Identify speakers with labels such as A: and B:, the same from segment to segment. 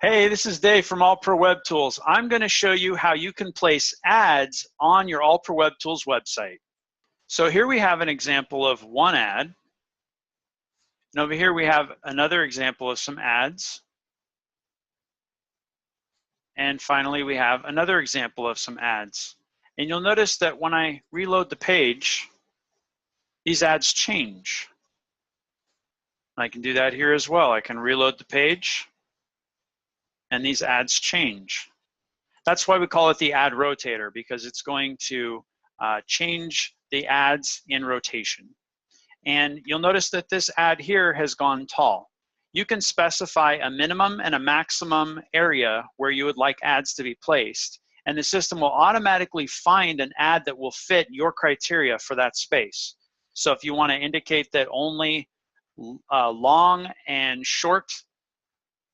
A: Hey, this is Dave from AllProWebTools. I'm going to show you how you can place ads on your AllProWebTools website. So here we have an example of one ad. And over here we have another example of some ads. And finally we have another example of some ads. And you'll notice that when I reload the page, these ads change. I can do that here as well. I can reload the page and these ads change. That's why we call it the ad rotator, because it's going to change the ads in rotation. And you'll notice that this ad here has gone tall. You can specify a minimum and a maximum area where you would like ads to be placed, and the system will automatically find an ad that will fit your criteria for that space. So if you want to indicate that only long and short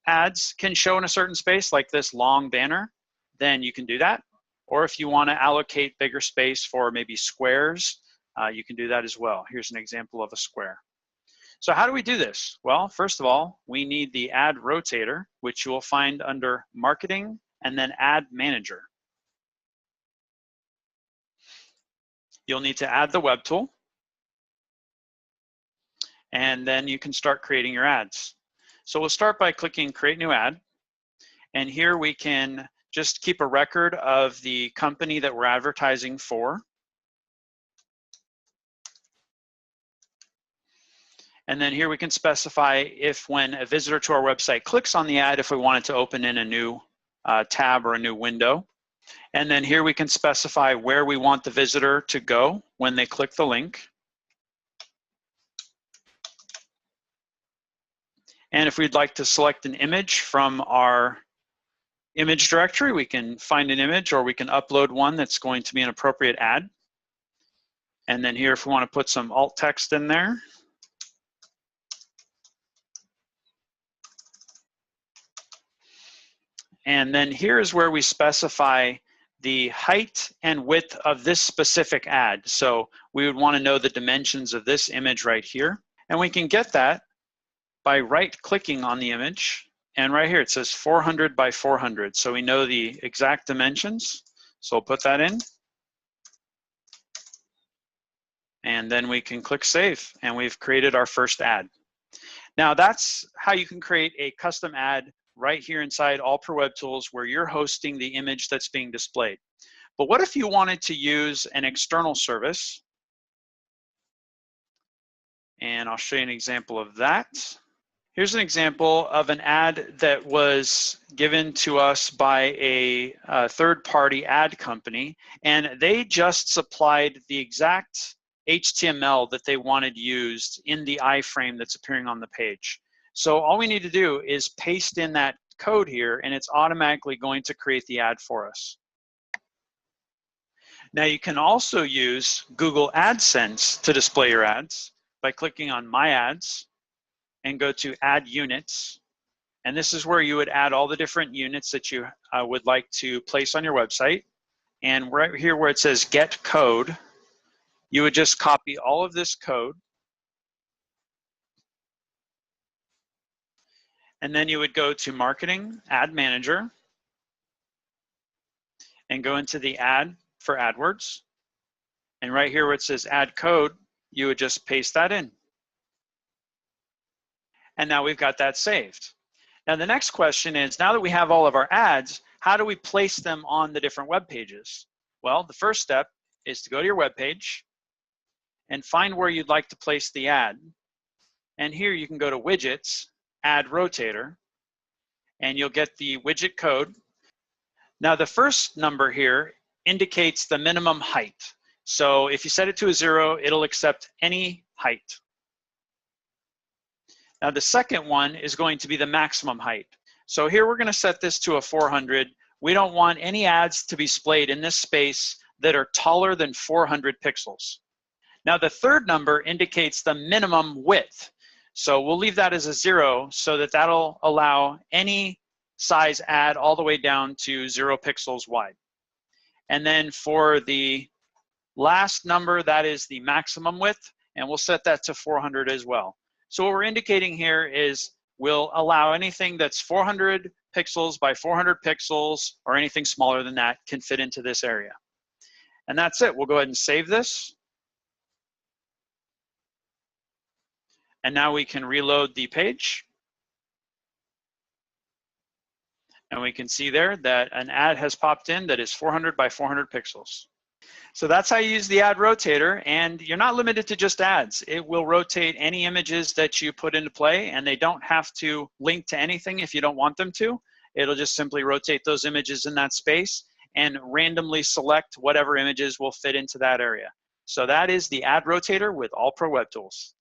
A: ads can show in a certain space, like this long banner, then you can do that. Or if you want to allocate bigger space for maybe squares, you can do that as well. Here's an example of a square. So how do we do this? Well, first of all, we need the ad rotator, which you will find under Marketing and then Ad Manager. You'll need to add the web tool, and then you can start creating your ads. So we'll start by clicking Create New Ad, and here we can just keep a record of the company that we're advertising for. And then here we can specify if when a visitor to our website clicks on the ad, if we want it to open in a new tab or a new window. And then here we can specify where we want the visitor to go when they click the link. And if we'd like to select an image from our image directory, we can find an image, or we can upload one that's going to be an appropriate ad. And then here, if we want to put some alt text in there. And then here's where we specify the height and width of this specific ad. So we would want to know the dimensions of this image right here. And we can get that by right-clicking on the image. And right here it says 400 by 400. So we know the exact dimensions. So we'll put that in. And then we can click Save. And we've created our first ad. Now that's how you can create a custom ad right here inside AllProWebTools, where you're hosting the image that's being displayed. But what if you wanted to use an external service? And I'll show you an example of that. Here's an example of an ad that was given to us by a third-party ad company, and they just supplied the exact HTML that they wanted used in the iframe that's appearing on the page. So all we need to do is paste in that code here, and it's automatically going to create the ad for us. Now you can also use Google AdSense to display your ads by clicking on My Ads and go to Add Units. And this is where you would add all the different units that you would like to place on your website. And right here where it says Get Code, you would just copy all of this code. And then you would go to Marketing, Ad Manager, and go into the ad for AdWords. And right here where it says Add Code, you would just paste that in. And now we've got that saved. Now the next question is, now that we have all of our ads, how do we place them on the different web pages? Well, the first step is to go to your web page and find where you'd like to place the ad. And here you can go to Widgets, Ad Rotator, and you'll get the widget code. Now the first number here indicates the minimum height. So if you set it to a 0, it'll accept any height. Now the second one is going to be the maximum height. So here we're going to set this to a 400. We don't want any ads to be displayed in this space that are taller than 400 pixels. Now the third number indicates the minimum width. So we'll leave that as a 0 so that that'll allow any size ad all the way down to 0 pixels wide. And then for the last number, that is the maximum width, and we'll set that to 400 as well. So what we're indicating here is will allow anything that's 400 pixels by 400 pixels or anything smaller than that can fit into this area. And that's it. We'll go ahead and save this. And now we can reload the page. And we can see there that an ad has popped in that is 400 by 400 pixels. So that's how you use the ad rotator, and you're not limited to just ads. It will rotate any images that you put into play, and they don't have to link to anything if you don't want them to. It'll just simply rotate those images in that space and randomly select whatever images will fit into that area. So that is the ad rotator with AllProWebTools.